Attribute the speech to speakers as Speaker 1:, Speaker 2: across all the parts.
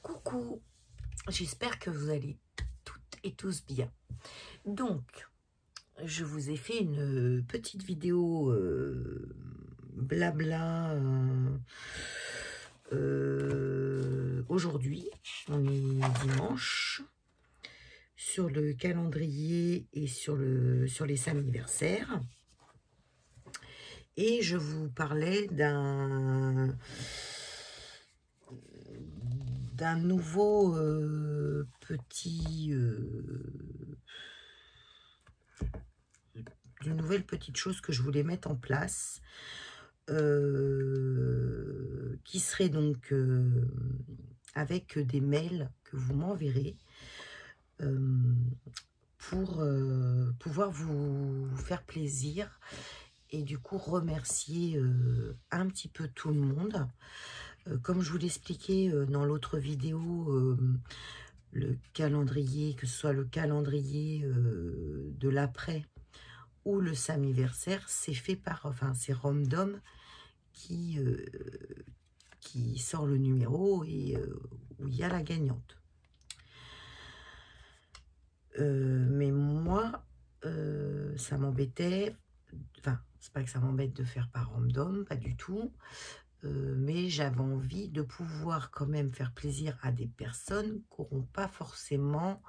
Speaker 1: Coucou, j'espère que vous allez toutes et tous bien. Donc, je vous ai fait une petite vidéo blabla aujourd'hui, on est dimanche, sur le calendrier et sur les anniversaires. Et je vous parlais d'un nouveau d'une nouvelle petite chose que je voulais mettre en place, qui serait donc avec des mails que vous m'enverrez pour pouvoir vous faire plaisir et du coup remercier un petit peu tout le monde. Comme je vous l'expliquais dans l'autre vidéo, le calendrier, que ce soit le calendrier de l'après ou le samiversaire, c'est fait par, enfin c'est Romdom qui sort le numéro et où il y a la gagnante. Mais moi, ça m'embêtait, enfin c'est pas que ça m'embête de faire par Romdom, pas du tout. Mais j'avais envie de pouvoir quand même faire plaisir à des personnes qui n'auront pas forcément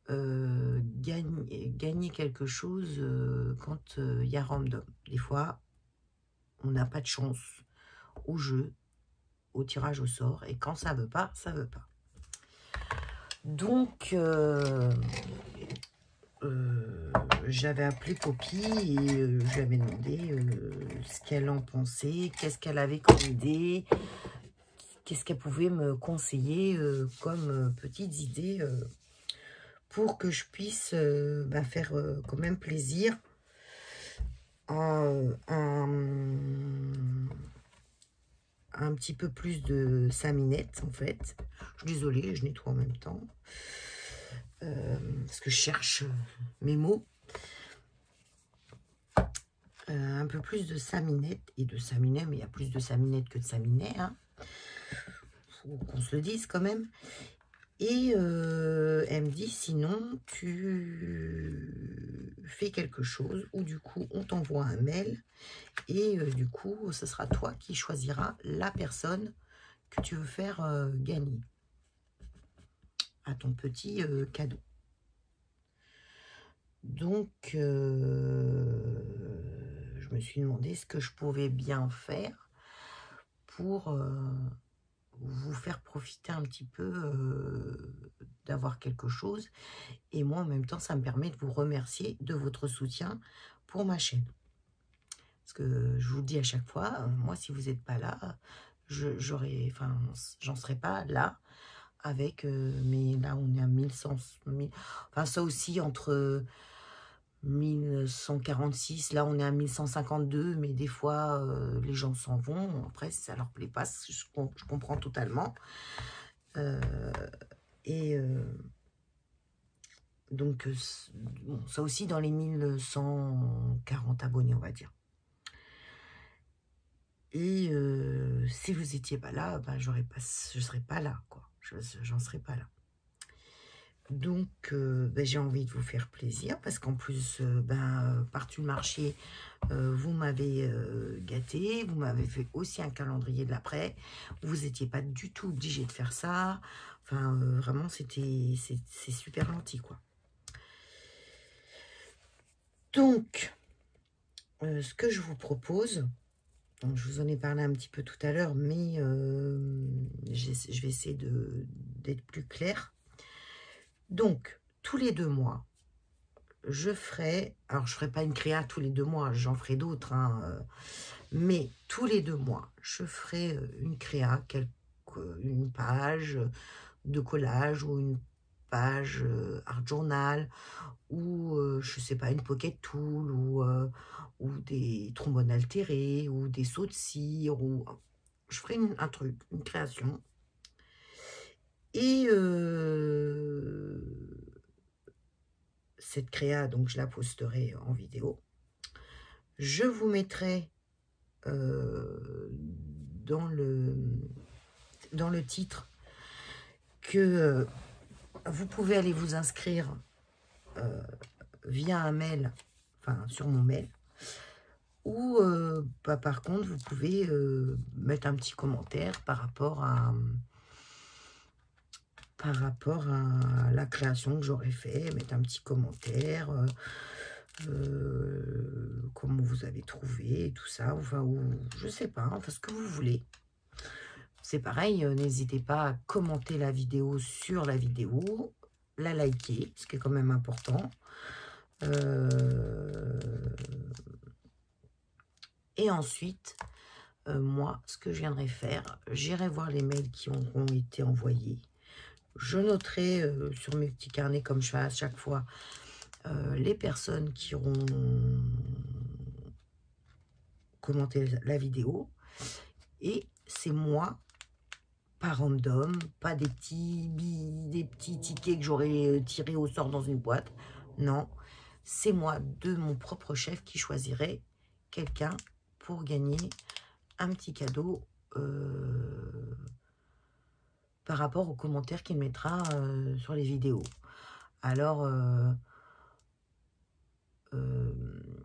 Speaker 1: gagné quelque chose quand il y a random. Des fois, on n'a pas de chance au jeu, au tirage au sort, et quand ça veut pas, ça veut pas. Donc, j'avais appelé Poppy et je lui avais demandé ce qu'elle en pensait, qu'est-ce qu'elle avait comme idée, qu'est-ce qu'elle pouvait me conseiller comme petites idées pour que je puisse faire quand même plaisir à un petit peu plus de saminettes en fait. Je suis désolée, je nettoie en même temps parce que je cherche mes mots. Un peu plus de saminettes et de saminets, mais il y a plus de saminettes que de saminets, hein. Faut qu'on se le dise quand même. Et elle me dit, sinon, tu fais quelque chose, ou du coup, on t'envoie un mail, et du coup, ce sera toi qui choisiras la personne que tu veux faire gagner à ton petit cadeau. Donc, je me suis demandé ce que je pouvais bien faire pour vous faire profiter un petit peu d'avoir quelque chose. Et moi, en même temps, ça me permet de vous remercier de votre soutien pour ma chaîne. Parce que je vous le dis à chaque fois, moi, si vous n'êtes pas là, j'en serais pas là avec, mais là, on est à 1100, enfin, ça aussi, entre 1146, là, on est à 1152, mais des fois, les gens s'en vont. Après, si ça leur plaît pas, je comprends totalement. Donc, bon, ça aussi dans les 1140 abonnés, on va dire. Et si vous n'étiez pas là, je serais pas là, quoi. J'en serais pas là. Donc, j'ai envie de vous faire plaisir, parce qu'en plus, par-dessus le marché, vous m'avez gâté, vous m'avez fait aussi un calendrier de l'après. Vous n'étiez pas du tout obligé de faire ça. Enfin, vraiment, c'est super gentil, quoi. Donc, ce que je vous propose, donc je vous en ai parlé un petit peu tout à l'heure, mais je vais essayer d'être plus claire. Donc, tous les 2 mois, je ferai, alors je ferai pas une créa tous les 2 mois, j'en ferai d'autres, hein, mais tous les 2 mois, je ferai une créa, une page de collage ou une page art journal, ou je sais pas, une pocket tool, ou des trombones altérés, ou des sauts de cire, ou je ferai un truc, une création. Et cette créa, donc je la posterai en vidéo. Je vous mettrai dans le titre que vous pouvez aller vous inscrire via un mail, enfin sur mon mail, ou bah, par contre, vous pouvez mettre un petit commentaire par rapport à la création que j'aurais fait, mettre un petit commentaire, comment vous avez trouvé, tout ça, enfin, ou je sais pas, enfin, ce que vous voulez. C'est pareil, n'hésitez pas à commenter la vidéo sur la vidéo, la liker, ce qui est quand même important. Et ensuite, moi, ce que je viendrai faire, j'irai voir les mails qui auront été envoyés. Je noterai sur mes petits carnets, comme je fais à chaque fois, les personnes qui auront commenté la vidéo. Et c'est moi, pas random, pas des petits tickets que j'aurais tirés au sort dans une boîte. Non, c'est moi, de mon propre chef, qui choisirait quelqu'un pour gagner un petit cadeau par rapport aux commentaires qu'il mettra sur les vidéos. Alors,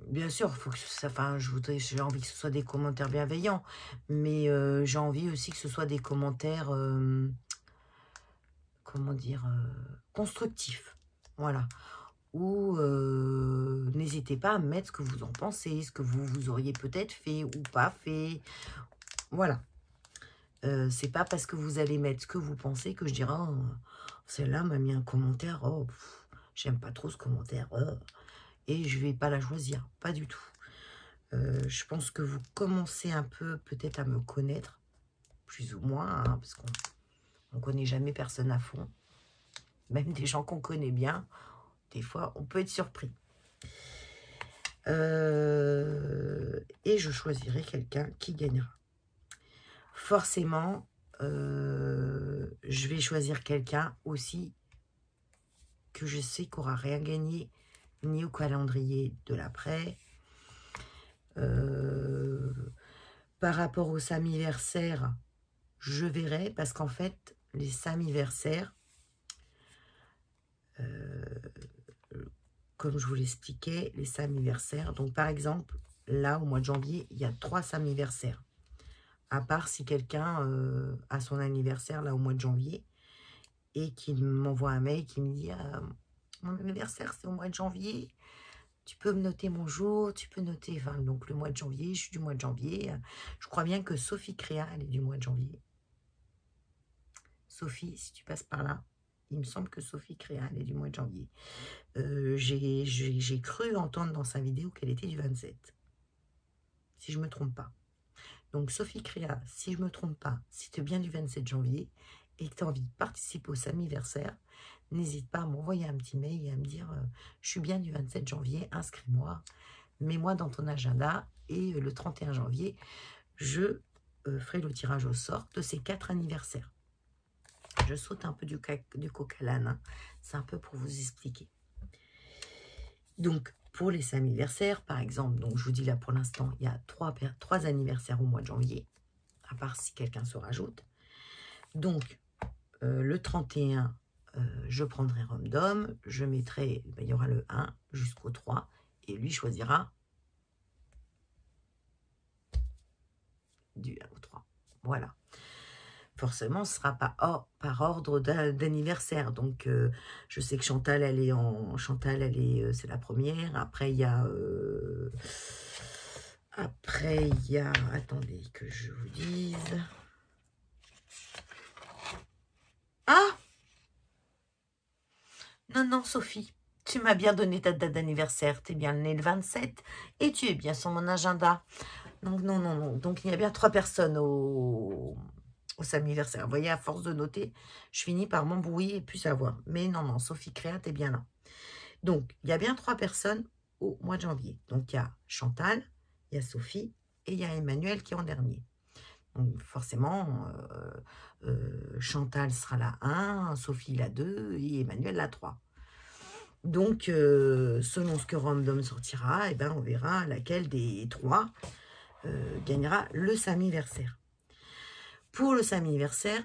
Speaker 1: bien sûr, faut que ça, enfin, j'ai envie que ce soit des commentaires bienveillants, mais j'ai envie aussi que ce soit des commentaires, comment dire, constructifs. Voilà. Ou n'hésitez pas à mettre ce que vous en pensez, ce que vous auriez peut-être fait ou pas fait. Voilà. C'est pas parce que vous allez mettre ce que vous pensez que je dirai oh, celle-là m'a mis un commentaire, oh, j'aime pas trop ce commentaire, et je vais pas la choisir, pas du tout. Je pense que vous commencez un peu peut-être à me connaître, plus ou moins, hein, parce qu'on connaît jamais personne à fond. Même des gens qu'on connaît bien, des fois on peut être surpris. Et je choisirai quelqu'un qui gagnera. Forcément, je vais choisir quelqu'un aussi que je sais qu'aura rien gagné, ni au calendrier de l'après. Par rapport aux samiversaires, je verrai, parce qu'en fait, les samiversaires, comme je vous l'expliquais, les samiversaires, donc par exemple, là, au mois de janvier, il y a 3 samiversaires. À part si quelqu'un a son anniversaire, là, au mois de janvier, et qu'il m'envoie un mail qui me dit mon anniversaire, c'est au mois de janvier, tu peux me noter mon jour, tu peux noter, enfin, donc le mois de janvier, je suis du mois de janvier. Je crois bien que Sophie Créa, elle est du mois de janvier. Sophie, si tu passes par là, il me semble que Sophie Créa, elle est du mois de janvier. J'ai cru entendre dans sa vidéo qu'elle était du 27, si je ne me trompe pas. Donc Sophie Créa, si je ne me trompe pas, si tu es bien du 27 janvier et que tu as envie de participer au samiversaire, n'hésite pas à m'envoyer un petit mail et à me dire je suis bien du 27 janvier, inscris-moi, mets-moi dans ton agenda, et le 31 janvier, je ferai le tirage au sort de ces 4 anniversaires. Je saute un peu du coq à l'âne, hein. C'est un peu pour vous expliquer. Donc, pour les anniversaires, par exemple, donc je vous dis là pour l'instant, il y a 3 anniversaires au mois de janvier, à part si quelqu'un se rajoute. Donc, le 31, je prendrai Random, je mettrai, ben, il y aura le 1 jusqu'au 3, et lui choisira du 1 au 3. Voilà. Forcément, ce ne sera pas par ordre d'anniversaire. Donc, je sais que Chantal, c'est la première. Après, il y a... attendez que je vous dise. Ah! Non, Sophie, tu m'as bien donné ta date d'anniversaire. Tu es bien née le 27 et tu es bien sur mon agenda. Donc, non. Donc, il y a bien 3 personnes au anniversaire. Vous voyez, à force de noter, je finis par m'embrouiller et plus savoir. Mais non, Sophie Créa, t'es bien là. Donc, il y a bien 3 personnes au mois de janvier. Donc, il y a Chantal, il y a Sophie et il y a Emmanuel qui est en dernier. Donc, forcément, Chantal sera la 1, Sophie la 2 et Emmanuel la 3. Donc, selon ce que Random sortira, eh ben, on verra laquelle des 3 gagnera le samiversaire. Pour le samiversaire,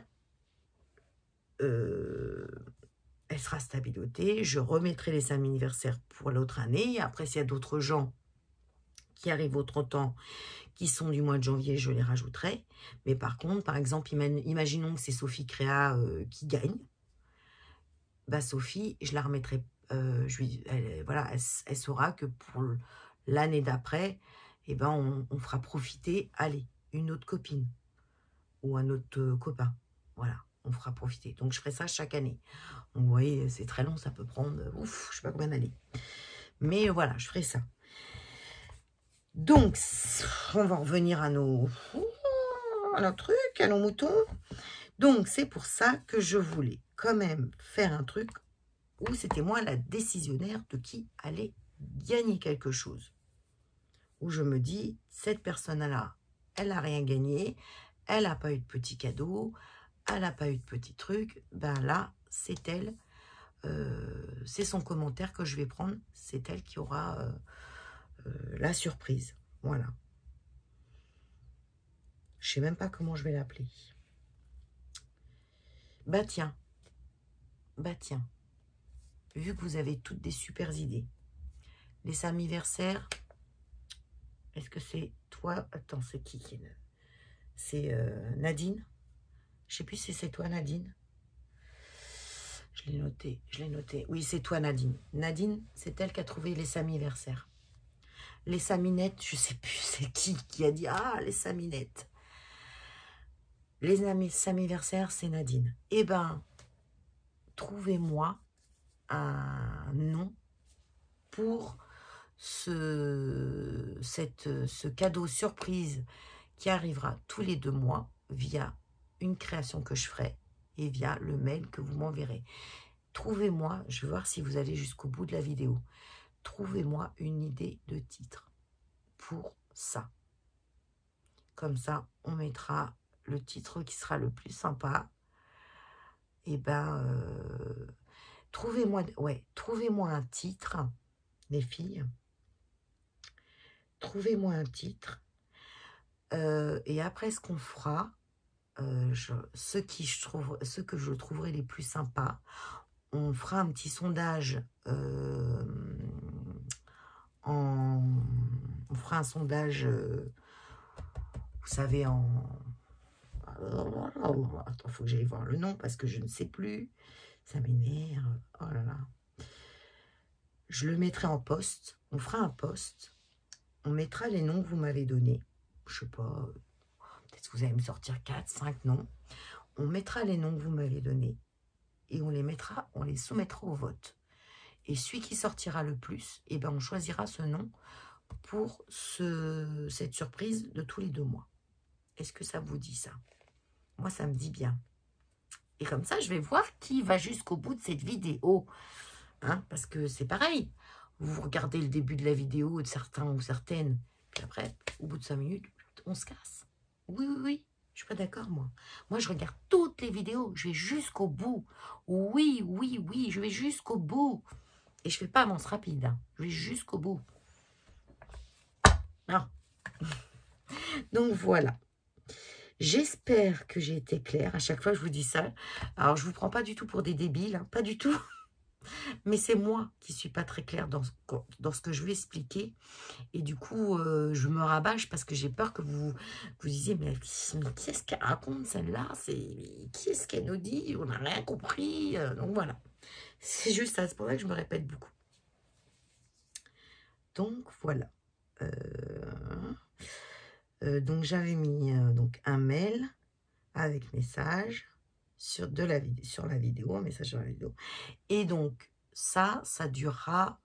Speaker 1: elle sera stabilotée. Je remettrai les 5 anniversaires pour l'autre année. Après, s'il y a d'autres gens qui arrivent au 30 ans, qui sont du mois de janvier, je les rajouterai. Mais par contre, par exemple, imaginons que c'est Sophie Créa qui gagne. Bah, Sophie, je la remettrai. Voilà, elle saura que pour l'année d'après, eh ben, on fera profiter, allez, une autre copine ou un autre copain. Voilà, on fera profiter. Donc, je ferai ça chaque année. Donc, vous voyez, c'est très long, ça peut prendre, ouf, je sais pas combien d'années. Mais voilà, je ferai ça. Donc, on va revenir à nos trucs, à nos moutons. Donc, c'est pour ça que je voulais quand même faire un truc où c'était moi la décisionnaire de qui allait gagner quelque chose. Où je me dis, cette personne-là, elle n'a rien gagné, elle n'a pas eu de petit cadeau, elle n'a pas eu de petit truc. Ben là, c'est elle. C'est son commentaire que je vais prendre. C'est elle qui aura la surprise. Voilà. Je sais même pas comment je vais l'appeler. Bah tiens. Vu que vous avez toutes des super idées. Les anniversaires. Est-ce que c'est toi? Attends, c'est qui? C'est Nadine. Je sais plus si c'est toi, Nadine. Je l'ai noté. Oui, c'est toi, Nadine. Nadine, c'est elle qui a trouvé les samiversaires. Les saminettes, je sais plus c'est qui a dit, ah, les saminettes. Les samiversaires, c'est Nadine. Eh ben, trouvez-moi un nom pour ce cadeau surprise qui arrivera tous les 2 mois via une création que je ferai et via le mail que vous m'enverrez. Trouvez-moi, je vais voir si vous allez jusqu'au bout de la vidéo, trouvez-moi une idée de titre pour ça. Comme ça, on mettra le titre qui sera le plus sympa. Et ben, trouvez-moi un titre, les filles. Trouvez-moi un titre. Et après, ce qu'on fera, ceux que je trouverai les plus sympas, on fera un petit sondage. On fera un sondage, vous savez, Attends, faut que j'aille voir le nom parce que je ne sais plus. Ça m'énerve. Oh là là. Je le mettrai en post. On fera un post. On mettra les noms que vous m'avez donnés. Je sais pas. Peut-être que vous allez me sortir 4, 5 noms. On mettra les noms que vous m'avez donnés. Et on les soumettra au vote. Et celui qui sortira le plus, eh ben on choisira ce nom pour cette surprise de tous les 2 mois. Est-ce que ça vous dit ça? Moi, ça me dit bien. Et comme ça, je vais voir qui va jusqu'au bout de cette vidéo. Hein, parce que c'est pareil. Vous regardez le début de la vidéo de certains ou certaines. Puis après, au bout de 5 minutes, on se casse. Oui, oui, oui. Je suis pas d'accord, moi. Moi, je regarde toutes les vidéos. Je vais jusqu'au bout. Oui, oui, oui. Je vais jusqu'au bout. Et je fais pas avance rapide. Hein. Je vais jusqu'au bout. Non. Donc, voilà. J'espère que j'ai été claire. À chaque fois, je vous dis ça. Alors, je vous prends pas du tout pour des débiles. Hein. Pas du tout. Mais c'est moi qui suis pas très claire dans ce que je vais expliquer. Et du coup, je me rabâche parce que j'ai peur que vous disiez, mais qu'est-ce qu'elle raconte celle-là? Qu'est-ce qu'elle nous dit? On n'a rien compris. Donc voilà. C'est juste ça. C'est pour ça que je me répète beaucoup. Donc voilà. Donc j'avais mis donc un mail avec message sur la vidéo, un message sur la vidéo. Et donc ça durera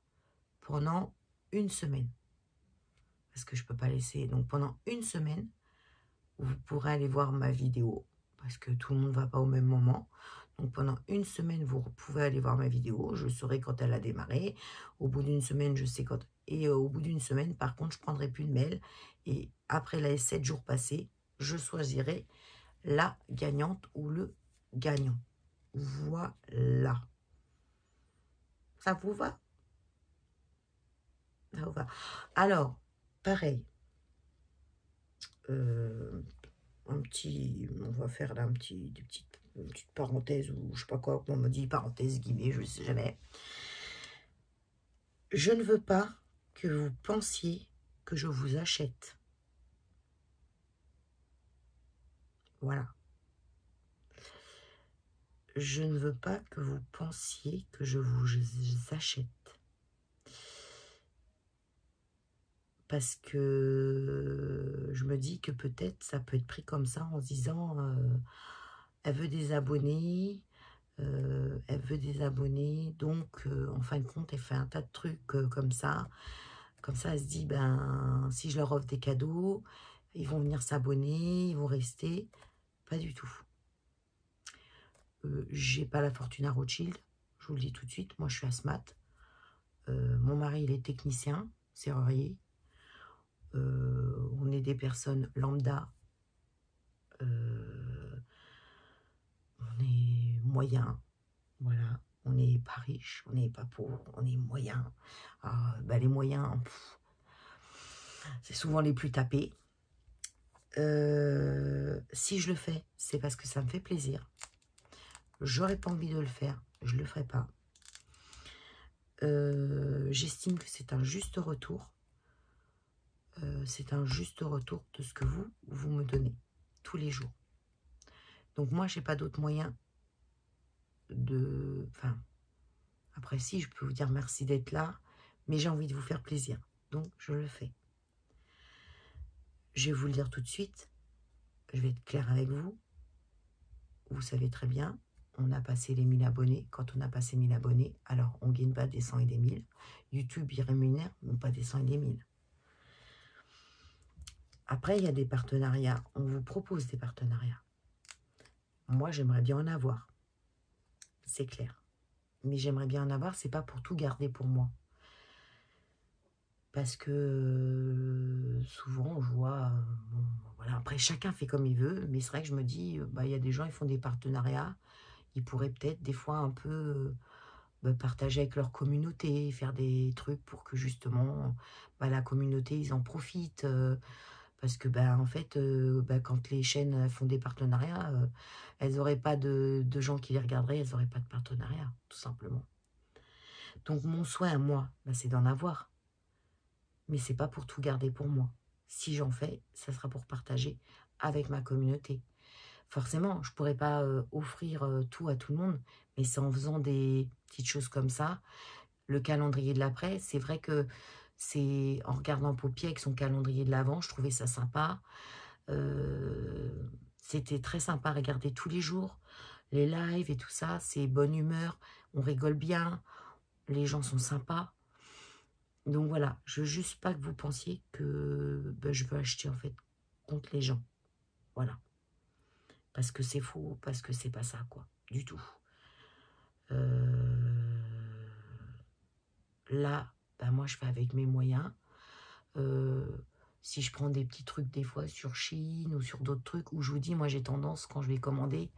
Speaker 1: pendant 1 semaine. Parce que je peux pas laisser. Donc pendant 1 semaine, vous pourrez aller voir ma vidéo. Parce que tout le monde va pas au même moment. Donc pendant 1 semaine, vous pouvez aller voir ma vidéo. Je saurai quand elle a démarré. Au bout d'1 semaine, je sais quand. Et au bout d'1 semaine, par contre, je prendrai plus de mail. Et après les 7 jours passés, je choisirai la gagnante ou le gagnant. Voilà. Ça vous va? Ça vous va? Alors, pareil. On va faire là des petites une petite parenthèse, ou je sais pas quoi, on me dit parenthèse, guillemets, je ne sais jamais. Je ne veux pas que vous pensiez que je vous achète. Voilà. Je ne veux pas que vous pensiez que je vous achète. Parce que je me dis que peut-être ça peut être pris comme ça en se disant elle veut des abonnés, donc en fin de compte elle fait un tas de trucs comme ça elle se dit ben si je leur offre des cadeaux, ils vont venir s'abonner, ils vont rester. Pas du tout. J'ai pas la fortune à Rothschild, je vous le dis tout de suite, moi je suis asthmate. Mon mari il est technicien, serrurier. On est des personnes lambda, on est moyen, voilà, on n'est pas riche, on n'est pas pauvre, on est moyen. Les moyens, c'est souvent les plus tapés. Si je le fais, c'est parce que ça me fait plaisir. J'aurais pas envie de le faire, je le ferai pas. J'estime que c'est un juste retour. C'est un juste retour de ce que vous me donnez tous les jours. Donc moi, j'ai pas d'autre moyen de... Enfin, après si, je peux vous dire merci d'être là, mais j'ai envie de vous faire plaisir. Donc, je le fais. Je vais vous le dire tout de suite. Je vais être claire avec vous. Vous savez très bien, on a passé les 1000 abonnés. Quand on a passé 1000 abonnés, alors on gagne pas des 100 et des 1000. YouTube, il rémunère, mais pas des 100 et des 1000. Après, il y a des partenariats. On vous propose des partenariats. Moi, j'aimerais bien en avoir. C'est clair. Mais j'aimerais bien en avoir, c'est pas pour tout garder pour moi. Parce que souvent, je vois... bon, voilà, après, chacun fait comme il veut. Mais c'est vrai que je me dis, il y a des gens, ils font des partenariats. Ils pourraient peut-être, des fois, un peu partager avec leur communauté, faire des trucs pour que, justement, la communauté, ils en profitent. Parce que, en fait, quand les chaînes font des partenariats, elles n'auraient pas de gens qui les regarderaient, elles n'auraient pas de partenariat, tout simplement. Donc, mon souhait à moi, c'est d'en avoir. Mais c'est pas pour tout garder pour moi. Si j'en fais, ça sera pour partager avec ma communauté. Forcément, je pourrais pas offrir tout à tout le monde, mais c'est en faisant des petites choses comme ça. Le calendrier de l'après, c'est vrai que c'est en regardant Poppy avec son calendrier de l'avant, je trouvais ça sympa. C'était très sympa à regarder tous les jours. Les lives et tout ça, c'est bonne humeur, on rigole bien, les gens sont sympas. Donc voilà, je veux juste pas que vous pensiez que je veux acheter en fait contre les gens. Voilà. Parce que c'est faux, parce que c'est pas ça, quoi. Du tout. Là, moi je fais avec mes moyens. Si je prends des petits trucs des fois sur Chine ou sur d'autres trucs, où je vous dis, moi j'ai tendance, quand je vais commander,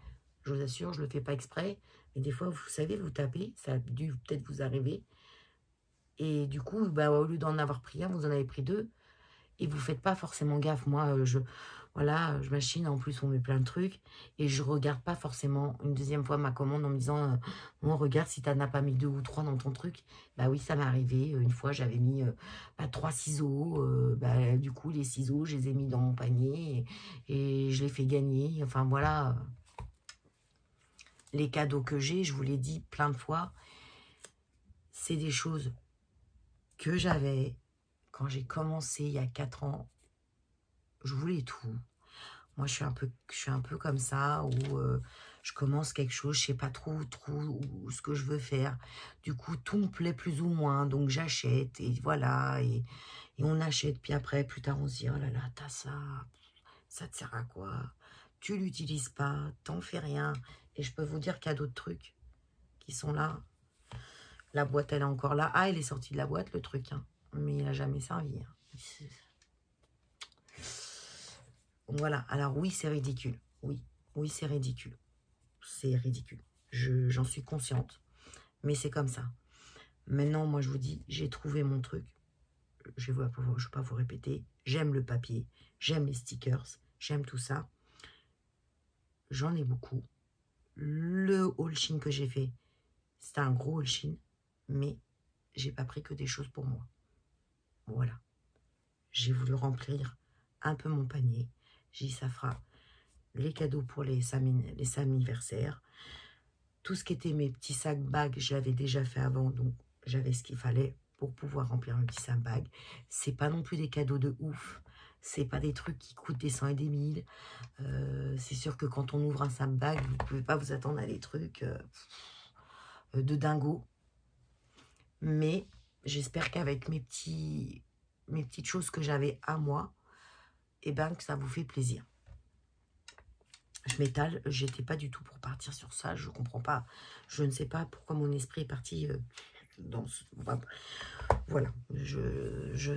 Speaker 1: je vous assure, je le fais pas exprès, mais des fois, vous savez, vous tapez, ça a dû peut-être vous arriver, et du coup, au lieu d'en avoir pris un, vous en avez pris deux, et vous faites pas forcément gaffe. Moi, je machine, en plus on met plein de trucs, et je regarde pas forcément une deuxième fois ma commande en me disant, on regarde si tu n'en as pas mis 2 ou 3 dans ton truc. Oui, ça m'est arrivé, une fois j'avais mis 3 ciseaux, du coup les ciseaux, je les ai mis dans mon panier, et je les fais gagner, enfin voilà. Les cadeaux que j'ai, je vous l'ai dit plein de fois, c'est des choses que j'avais quand j'ai commencé il y a 4 ans. Je voulais tout. Moi, je suis un peu comme ça, où je commence quelque chose, je sais pas trop où ce que je veux faire. Du coup, tout me plaît plus ou moins, donc j'achète, et voilà, et on achète. Puis après, plus tard, on se dit, oh là là, t'as ça te sert à quoi? Tu l'utilises pas, t'en fais rien. Et je peux vous dire qu'il y a d'autres trucs qui sont là. La boîte, elle est encore là. Ah, elle est sortie de la boîte, le truc, hein. Mais il n'a jamais servi. Hein. Voilà, alors oui, c'est ridicule. Oui, c'est ridicule. C'est ridicule. J'en suis consciente. Mais c'est comme ça. Maintenant, moi, je vous dis, j'ai trouvé mon truc. Je vais pas vous répéter. J'aime le papier. J'aime les stickers. J'aime tout ça. J'en ai beaucoup. le haul Shein que j'ai fait, c'était un gros haul Shein, mais j'ai pas pris que des choses pour moi. Voilà. J'ai voulu remplir un peu mon panier. J'ai dit, ça fera les cadeaux pour les anniversaires. Tout ce qui était mes petits sacs bagues, je l'avais déjà fait avant, donc j'avais ce qu'il fallait pour pouvoir remplir mes petits sacs bagues. C'est pas non plus des cadeaux de ouf. C'est pas des trucs qui coûtent des 100 et des 1000. C'est sûr que quand on ouvre un sac bague, vous pouvez pas vous attendre à des trucs de dingo. Mais j'espère qu'avec mes petites choses que j'avais à moi, et ben que ça vous fait plaisir. Je m'étale, j'étais pas du tout pour partir sur ça, je comprends pas. Je ne sais pas pourquoi mon esprit est parti dans ce... Voilà,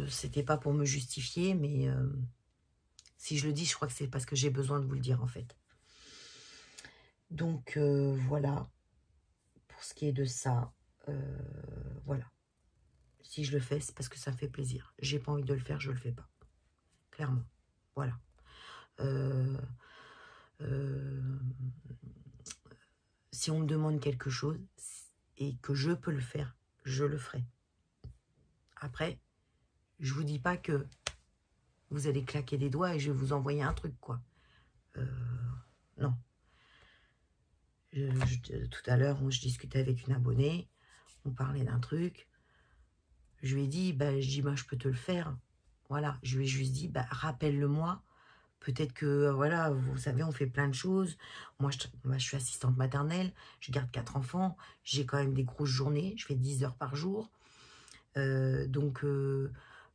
Speaker 1: c'était pas pour me justifier, mais si je le dis, je crois que c'est parce que j'ai besoin de vous le dire en fait. Donc voilà, pour ce qui est de ça, voilà. Si je le fais, c'est parce que ça me fait plaisir. J'ai pas envie de le faire, je le fais pas. Clairement, voilà. Si on me demande quelque chose et que je peux le faire, je le ferai. Après, je vous dis pas que vous allez claquer des doigts et je vais vous envoyer un truc, quoi. Non. Tout à l'heure, je discutais avec une abonnée, on parlait d'un truc. Je lui ai dit, bah, je peux te le faire. Voilà, je lui ai juste dit, bah, rappelle-le-moi. Peut-être que, voilà, vous savez, on fait plein de choses. Moi, je suis assistante maternelle, je garde 4 enfants, j'ai quand même des grosses journées, je fais 10 heures par jour. Donc,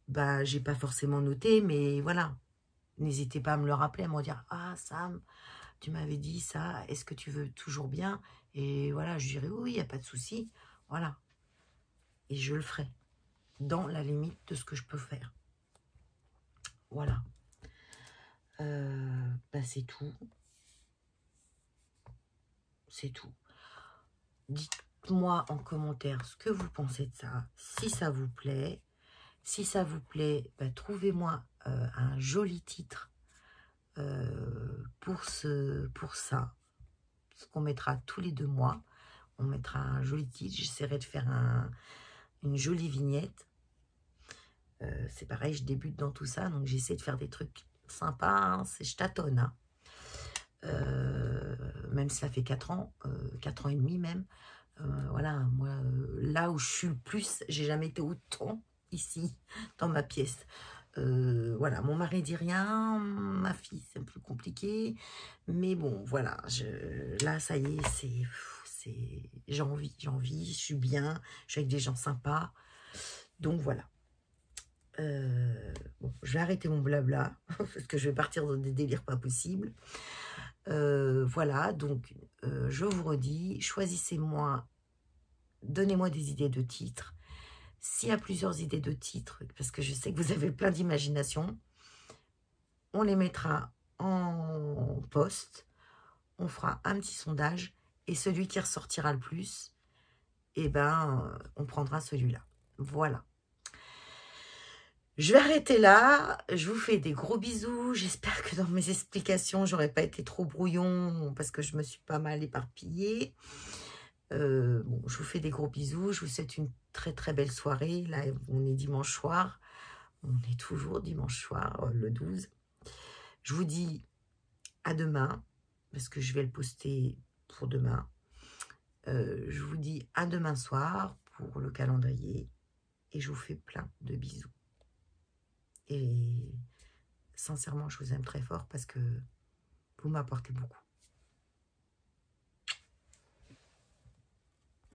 Speaker 1: bah, j'ai pas forcément noté, mais voilà. N'hésitez pas à me le rappeler, à me dire, ah, Sam, tu m'avais dit ça, est-ce que tu veux toujours bien? Et voilà, je dirais, oui, il n'y a pas de souci. Voilà. Et je le ferai, dans la limite de ce que je peux faire. Voilà. Bah, c'est tout. C'est tout. Dites-moi en commentaire ce que vous pensez de ça, si ça vous plaît. Si ça vous plaît, bah, trouvez-moi un joli titre pour ça, ce qu'on mettra tous les 2 mois. On mettra un joli titre. J'essaierai de faire une jolie vignette. C'est pareil, je débute dans tout ça, donc j'essaie de faire des trucs sympas. Hein, je tâtonne. Hein. Même si ça fait 4 ans, 4 ans et demi même. Voilà, moi, là où je suis le plus, j'ai jamais été autant ici, dans ma pièce. Voilà, mon mari dit rien, ma fille, c'est un peu compliqué. Mais bon, voilà, là, ça y est, j'ai envie, je suis bien, je suis avec des gens sympas. Donc, voilà. Bon, je vais arrêter mon blabla, parce que je vais partir dans des délires pas possibles. Voilà, donc, je vous redis, choisissez-moi, donnez-moi des idées de titres. S'il y a plusieurs idées de titres, parce que je sais que vous avez plein d'imagination, on les mettra en post, on fera un petit sondage, et celui qui ressortira le plus, eh ben, on prendra celui-là. Voilà. Je vais arrêter là, je vous fais des gros bisous, j'espère que dans mes explications, j'aurais pas été trop brouillon, parce que je me suis pas mal éparpillée. Bon, je vous fais des gros bisous, je vous souhaite une très très belle soirée. Là, on est dimanche soir, on est toujours dimanche soir, le 12. Je vous dis à demain, parce que je vais le poster pour demain. Je vous dis à demain soir pour le calendrier, et je vous fais plein de bisous. Et sincèrement, je vous aime très fort parce que vous m'apportez beaucoup.